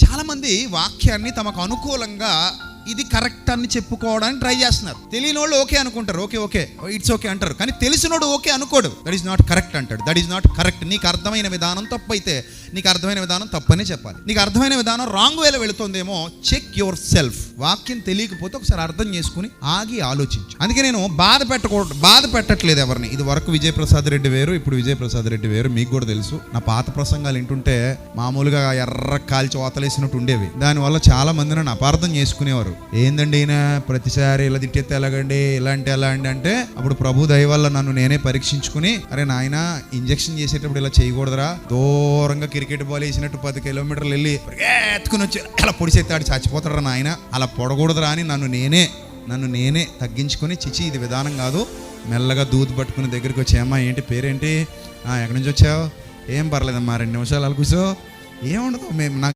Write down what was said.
చాలామంది వాక్యాన్ని తమకు అనుకూలంగా ఇది కరెక్ట్ అని చెప్పుకోవడానికి ట్రై చేస్తున్నారు. తెలియని వాళ్ళు ఓకే అనుకుంటారు, ఓకే ఇట్స్ ఓకే అంటారు. కానీ తెలిసినోడు ఓకే అనుకోడు. దట్ ఈస్ నాట్ కరెక్ట్ అంటాడు. That is not correct. నీకు అర్థమైన విధానం తప్పు అయితే నీకు అర్థమైన విధానం తప్పనే చెప్పాలి. నీకు అర్థమైన విధానం రాంగ్ వేలో వెళుతుందేమో చెక్ యువర్ సెల్ఫ్. వాక్యం తెలియకపోతే ఒకసారి అర్థం చేసుకుని ఆగి ఆలోచించు. అందుకే నేను బాధ పెట్టట్లేదు ఎవరిని. ఇది వరకు విజయప్రసాద్ రెడ్డి వేరు, ఇప్పుడు విజయప్రసాద్ రెడ్డి వేరు. మీకు కూడా తెలుసు. నా పాత ప్రసంగాలు వింటుంటే మామూలుగా ఎర్ర కాల్చి ఓతలేసినట్టు ఉండేవి. దానివల్ల చాలా మంది నన్ను అపార్థం చేసుకునేవారు. ఏందండి ఈయన ప్రతిసారి ఇలా తిట్టేస్తే ఎలాగండి, ఇలాంటి ఎలా అండి అంటే, అప్పుడు ప్రభు దయ వల్ల నన్ను నేనే పరీక్షించుకుని, అరే నాయన ఇంజక్షన్ చేసేటప్పుడు ఇలా చేయకూడదురా, దూరంగా క్రికెట్ బాల్ వేసినట్టు 10 కిలోమీటర్లు వెళ్ళి ఎత్తుకుని వచ్చి అలా పొడిసేస్తాడు, చచ్చిపోతాడు నాయన, అలా పొడకూడదురా అని నన్ను నేనే తగ్గించుకొని, చిచి ఇది విధానం కాదు, మెల్లగా దూద్ పట్టుకుని దగ్గరికి వచ్చి, అమ్మా ఏంటి పేరేంటి, ఎక్కడి నుంచి వచ్చావు, ఏం పర్లేదమ్మా 2 నిమిషాలు అలా కూర్చో, ఏముండదు, మేము నాకు